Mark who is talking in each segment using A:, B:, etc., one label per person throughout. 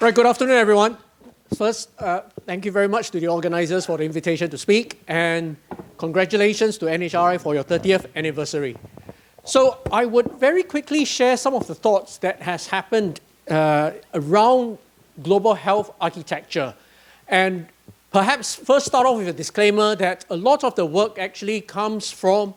A: Right, good afternoon, everyone. First, thank you very much to the organizers for the invitation to speak, and congratulations to NHRI for your 30th anniversary. So I would very quickly share some of the thoughts that has happened around global health architecture. And perhaps first start off with a disclaimer that a lot of the work actually comes from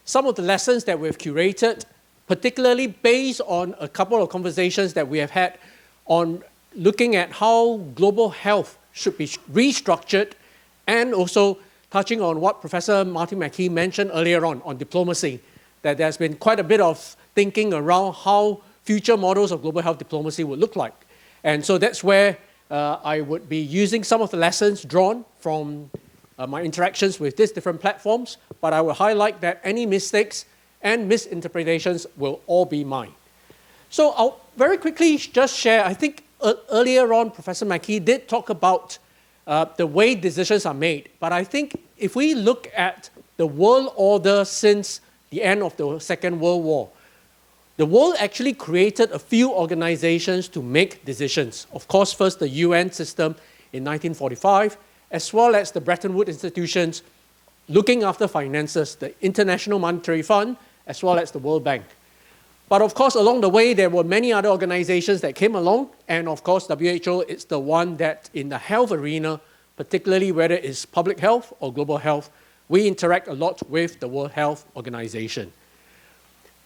A: some of the lessons that we've curated, particularly based on a couple of conversations that we have had on looking at how global health should be restructured, and also touching on what Professor Martin McKee mentioned earlier on diplomacy, that there's been quite a bit of thinking around how future models of global health diplomacy would look like. And so that's where I would be using some of the lessons drawn from my interactions with these different platforms, but I will highlight that any mistakes and misinterpretations will all be mine. So I'll very quickly just share, I think earlier on, Professor McKee did talk about the way decisions are made. But I think if we look at the world order since the end of the Second World War, the world actually created a few organizations to make decisions. Of course, first the UN system in 1945, as well as the Bretton Woods institutions looking after finances, the International Monetary Fund, as well as the World Bank. But of course, along the way, there were many other organizations that came along. And of course, WHO is the one that in the health arena, particularly whether it's public health or global health, we interact a lot with the World Health Organization.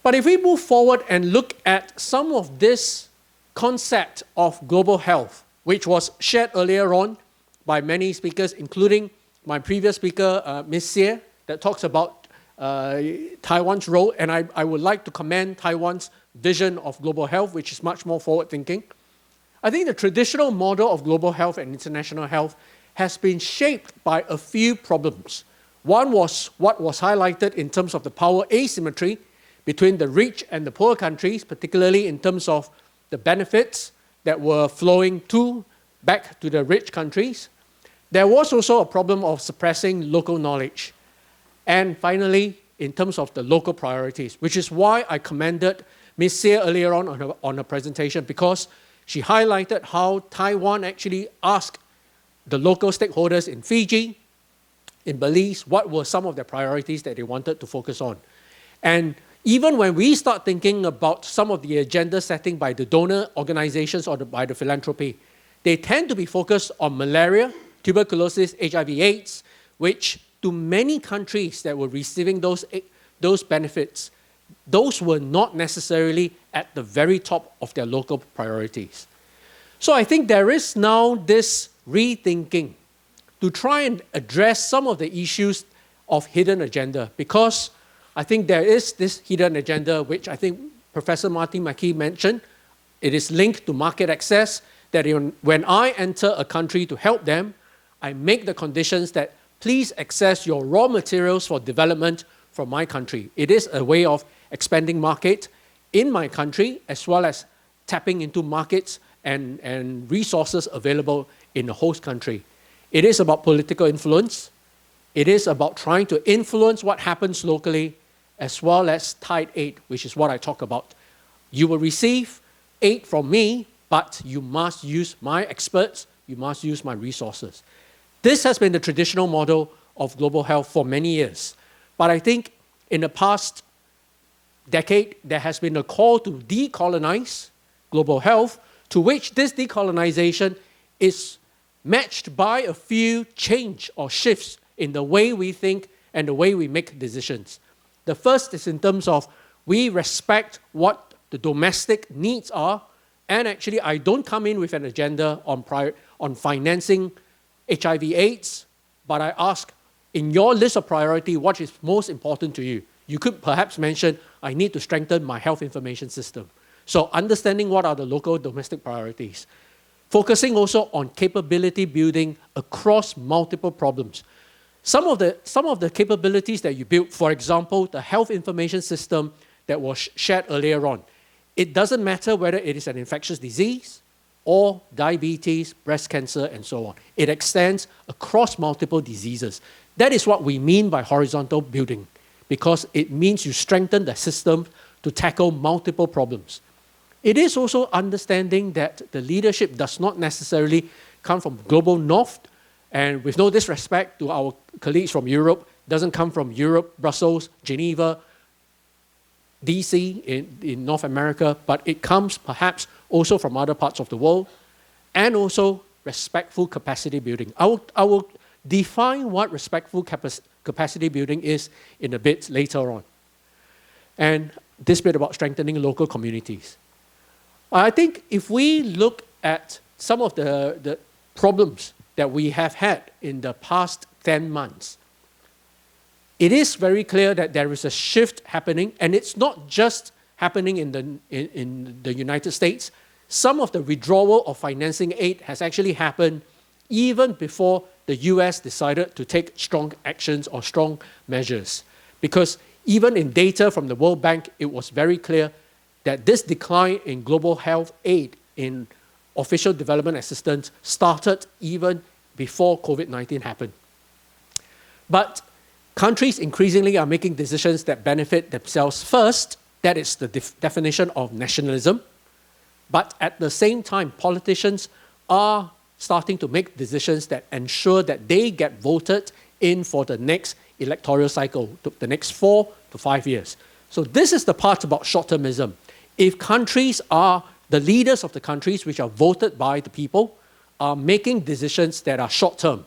A: But if we move forward and look at some of this concept of global health, which was shared earlier on by many speakers, including my previous speaker, Ms. Xie, that talks about Taiwan's role, and I would like to commend Taiwan's vision of global health, which is much more forward-thinking. I think the traditional model of global health and international health has been shaped by a few problems. One was what was highlighted in terms of the power asymmetry between the rich and the poor countries, particularly in terms of the benefits that were flowing back to the rich countries. There was also a problem of suppressing local knowledge. And finally, in terms of the local priorities, which is why I commended Ms. Xie earlier on her presentation, because she highlighted how Taiwan actually asked the local stakeholders in Fiji, in Belize, what were some of their priorities that they wanted to focus on. And even when we start thinking about some of the agenda setting by the donor organizations or by the philanthropy, they tend to be focused on malaria, tuberculosis, HIV/AIDS, which to many countries that were receiving those benefits, those were not necessarily at the very top of their local priorities. So I think there is now this rethinking to try and address some of the issues of hidden agenda, because I think there is this hidden agenda, which I think Professor Martin McKee mentioned. It is linked to market access, that when I enter a country to help them, I make the conditions that please access your raw materials for development from my country. It is a way of expanding market in my country, as well as tapping into markets and resources available in the host country. It is about political influence. It is about trying to influence what happens locally, as well as tied aid, which is what I talk about. You will receive aid from me, but you must use my experts, you must use my resources. This has been the traditional model of global health for many years. But I think in the past decade, there has been a call to decolonize global health, to which this decolonization is matched by a few change or shifts in the way we think and the way we make decisions. The first is in terms of we respect what the domestic needs are, and actually I don't come in with an agenda on financing HIV/AIDS, but I ask, in your list of priority, what is most important to you? You could perhaps mention, I need to strengthen my health information system. So understanding what are the local domestic priorities. Focusing also on capability building across multiple problems. Some of the capabilities that you build, for example, the health information system that was shared earlier on, it doesn't matter whether it is an infectious disease, or diabetes, breast cancer, and so on. It extends across multiple diseases. That is what we mean by horizontal building, because it means you strengthen the system to tackle multiple problems. it is also understanding that the leadership does not necessarily come from global north, and with no disrespect to our colleagues from Europe, doesn't come from Europe, Brussels, Geneva, DC in North America, but it comes perhaps also from other parts of the world, and also respectful capacity building. I will define what respectful capacity building is in a bit later on. And this bit about strengthening local communities. I think if we look at some of the problems that we have had in the past 10 months, it is very clear that there is a shift happening, and it's not just happening in the United States. Some of the withdrawal of financing aid has actually happened even before the US decided to take strong actions or strong measures. Because even in data from the World Bank, it was very clear that this decline in global health aid in official development assistance started even before COVID-19 happened. But countries increasingly are making decisions that benefit themselves first. That is the definition of nationalism. But at the same time, politicians are starting to make decisions that ensure that they get voted in for the next electoral cycle, the next 4 to 5 years. So this is the part about short-termism. If countries are, the leaders of the countries which are voted by the people are making decisions that are short-term,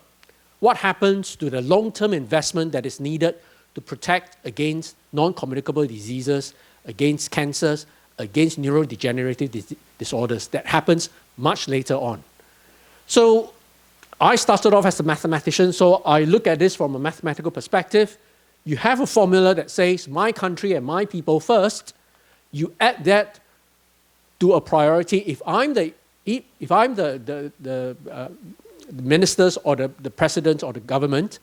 A: what happens to the long-term investment that is needed to protect against non-communicable diseases, against cancers, against neurodegenerative disorders? That happens much later on. So I started off as a mathematician, so I look at this from a mathematical perspective. You have a formula that says my country and my people first. You add that to a priority. If I'm the ministers or the president or the government,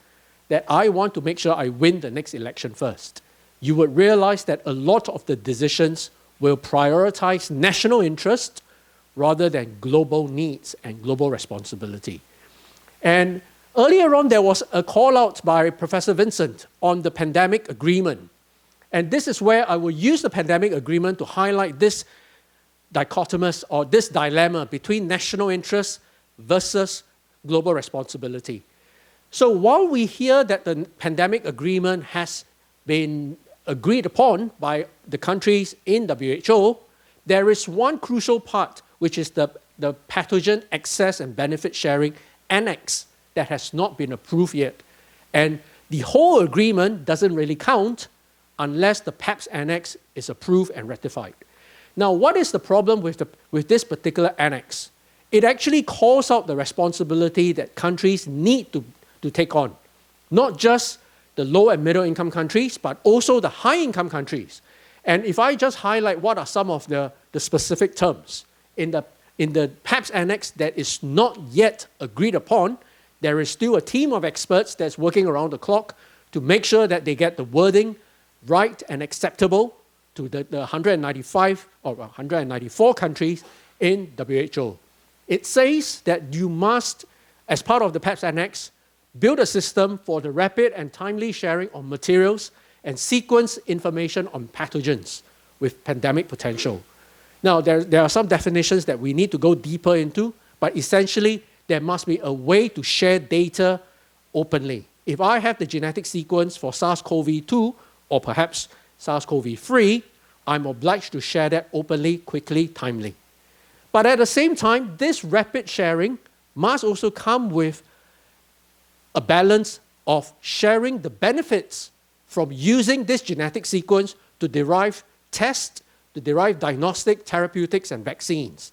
A: that I want to make sure I win the next election first, you would realize that a lot of the decisions will prioritize national interest rather than global needs and global responsibility. And earlier on, there was a call out by Professor Vincent on the pandemic agreement. And this is where I will use the pandemic agreement to highlight this dichotomous or this dilemma between national interest versus global responsibility. So while we hear that the pandemic agreement has been agreed upon by the countries in WHO, there is one crucial part, which is the pathogen access and benefit sharing annex that has not been approved yet. And the whole agreement doesn't really count unless the PAPS annex is approved and ratified. Now, what is the problem with this particular annex? It actually calls out the responsibility that countries need to take on, not just the low and middle income countries, but also the high income countries. And if I just highlight what are some of the specific terms, in the PAPS annex that is not yet agreed upon, there is still a team of experts that's working around the clock to make sure that they get the wording right and acceptable to the 195 or 194 countries in WHO. It says that you must, as part of the PAPS annex, build a system for the rapid and timely sharing of materials and sequence information on pathogens with pandemic potential. Now, there are some definitions that we need to go deeper into, but essentially, there must be a way to share data openly. If I have the genetic sequence for SARS-CoV-2 or perhaps SARS-CoV-3, I'm obliged to share that openly, quickly, timely. But at the same time, this rapid sharing must also come with a balance of sharing the benefits from using this genetic sequence to derive tests, to derive diagnostic, therapeutics, and vaccines.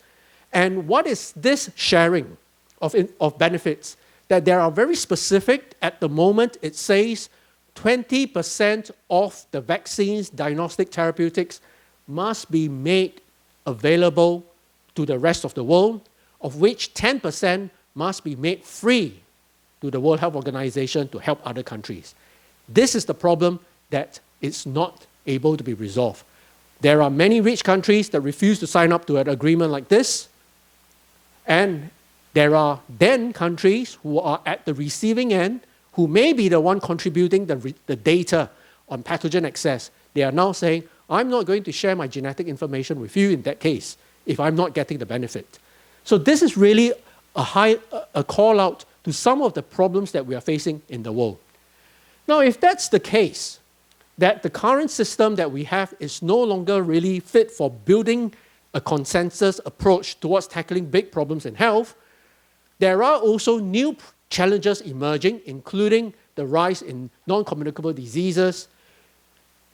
A: And what is this sharing of benefits? That there are very specific. At the moment, it says 20% of the vaccines, diagnostic, therapeutics must be made available to the rest of the world, of which 10% must be made free to the World Health Organization to help other countries. This is the problem that is not able to be resolved. There are many rich countries that refuse to sign up to an agreement like this, and there are then countries who are at the receiving end who may be the one contributing the data on pathogen access. They are now saying, I'm not going to share my genetic information with you in that case. if I'm not getting the benefit? So this is really a call out to some of the problems that we are facing in the world. Now, if that's the case, that the current system that we have is no longer really fit for building a consensus approach towards tackling big problems in health, there are also new challenges emerging, including the rise in non-communicable diseases.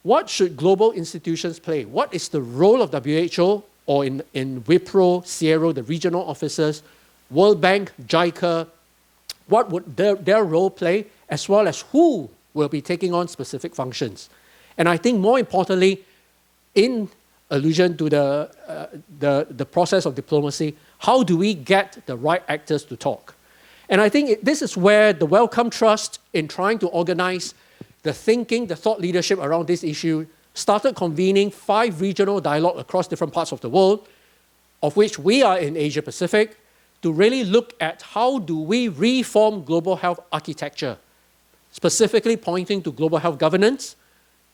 A: What should global institutions play? What is the role of WHO, or in WIPRO, CIERO, the regional offices, World Bank, JICA? What would their role play, as well as who will be taking on specific functions? And I think more importantly, in allusion to the process of diplomacy, how do we get the right actors to talk? And I think this is where the Wellcome Trust, in trying to organize the thinking, the thought leadership around this issue, started convening 5 regional dialogue across different parts of the world, of which we are in Asia Pacific, to really look at how do we reform global health architecture, specifically pointing to global health governance,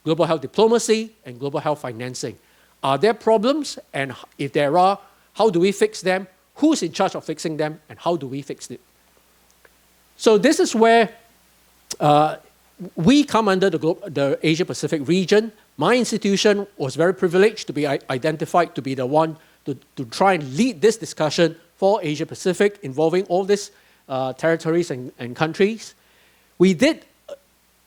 A: global health diplomacy, and global health financing. Are there problems? And if there are, how do we fix them? Who's in charge of fixing them? And how do we fix it? So this is where we come under the Asia Pacific region. My institution was very privileged to be identified to be the one to try and lead this discussion for Asia Pacific, involving all these territories and countries. We did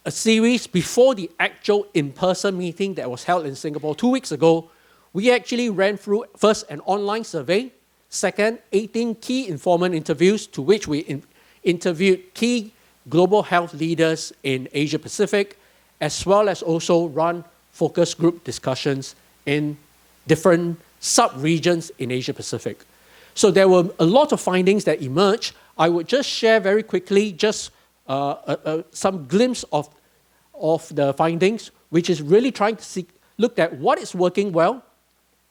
A: a series before the actual in-person meeting that was held in Singapore 2 weeks ago. We actually ran through first an online survey, second 18 key informant interviews, to which we interviewed key global health leaders in Asia Pacific, as well as also run focus group discussions in different sub-regions in Asia Pacific. So there were a lot of findings that emerged. I would just share very quickly just some glimpse of the findings, which is really trying to look at what is working well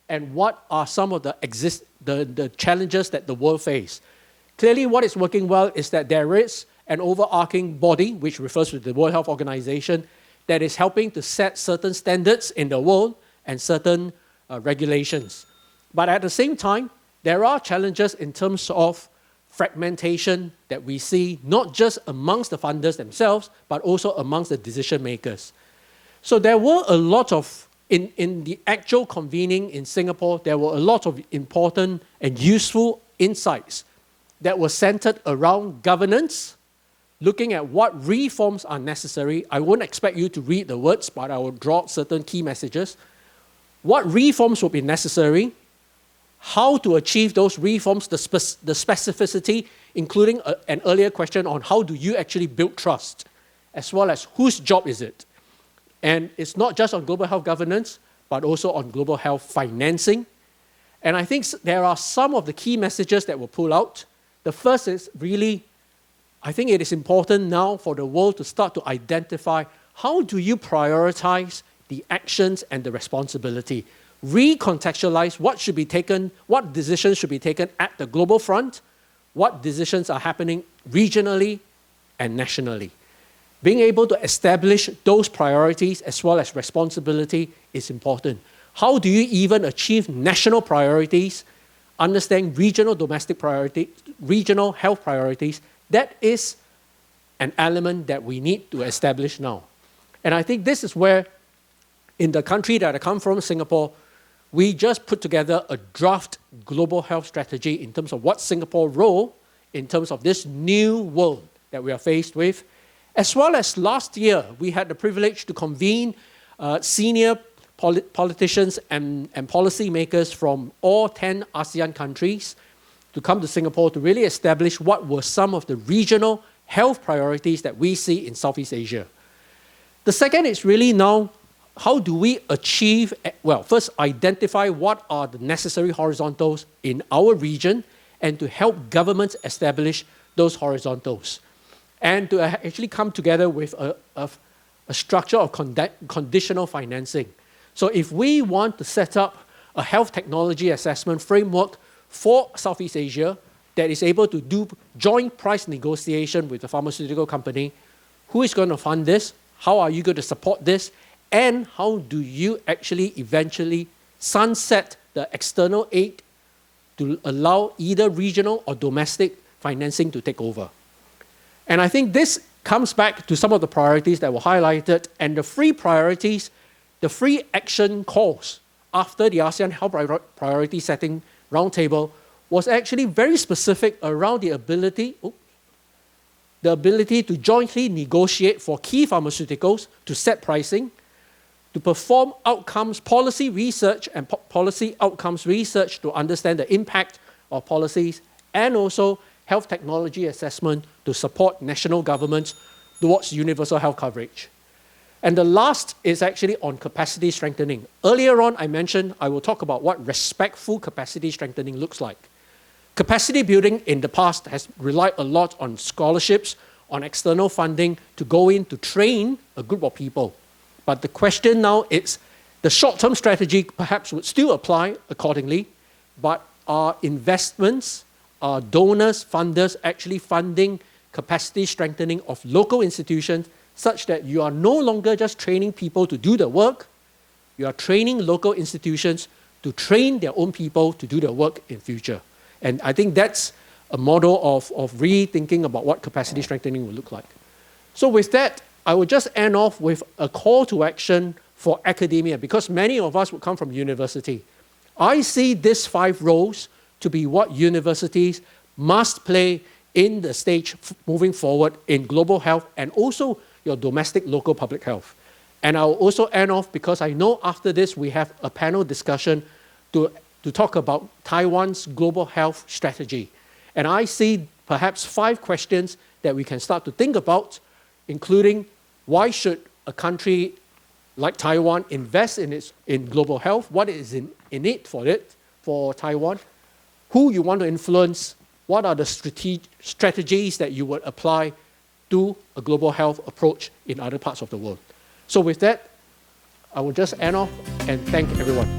A: and what are some of the challenges that the world face. Clearly, what is working well is that there is an overarching body, which refers to the World Health Organization, that is helping to set certain standards in the world and certain regulations. But at the same time, there are challenges in terms of fragmentation that we see, not just amongst the funders themselves, but also amongst the decision makers. So there were a lot of, in the actual convening in Singapore, there were a lot of important and useful insights that were centered around governance, looking at what reforms are necessary. I won't expect you to read the words, but I will draw certain key messages. What reforms will be necessary, how to achieve those reforms, the specificity, including an earlier question on how do you actually build trust, as well as whose job is it. And it's not just on global health governance, but also on global health financing. And I think there are some of the key messages that were pulled out. The first is really, I think it is important now for the world to start to identify how do you prioritize the actions and the responsibility. Recontextualize what should be taken, what decisions should be taken at the global front, what decisions are happening regionally and nationally. Being able to establish those priorities as well as responsibility is important. How do you even achieve national priorities, understand regional domestic priority, regional health priorities? That is an element that we need to establish now. And I think this is where, in the country that I come from, Singapore, we just put together a draft global health strategy in terms of what Singapore's role in terms of this new world that we are faced with. As well as last year, we had the privilege to convene senior politicians and policymakers from all 10 ASEAN countries to come to Singapore to really establish what were some of the regional health priorities that we see in Southeast Asia. The second is really now, how do we achieve, well, first identify what are the necessary horizontals in our region and to help governments establish those horizontals. And to actually come together with a structure of conditional financing. So if we want to set up a health technology assessment framework for Southeast Asia that is able to do joint price negotiation with the pharmaceutical company, who is going to fund this? How are you going to support this? And how do you actually eventually sunset the external aid to allow either regional or domestic financing to take over. And I think this comes back to some of the priorities that were highlighted, and the three priorities, the three action calls after the ASEAN Health Priority Setting Roundtable was actually very specific around the ability to jointly negotiate for key pharmaceuticals, to set pricing, to perform outcomes policy research and policy outcomes research to understand the impact of policies, and also health technology assessment to support national governments towards universal health coverage. And the last is actually on capacity strengthening. Earlier on, I mentioned I will talk about what respectful capacity strengthening looks like. Capacity building in the past has relied a lot on scholarships, on external funding to go in to train a group of people. But the question now is, the short-term strategy perhaps would still apply accordingly, but are investments, are donors, funders actually funding capacity strengthening of local institutions such that you are no longer just training people to do the work, you are training local institutions to train their own people to do the work in future. And I think that's a model of rethinking about what capacity strengthening will look like. So with that, I will just end off with a call to action for academia, because many of us would come from university. I see these 5 roles to be what universities must play in the stage moving forward in global health and also your domestic local public health. And I'll also end off because I know after this we have a panel discussion to talk about Taiwan's global health strategy. And I see perhaps 5 questions that we can start to think about, including why should a country like Taiwan invest in global health? What is in it for Taiwan? Who you want to influence? What are the strategies that you would apply to a global health approach in other parts of the world? So with that, I will just end off and thank everyone.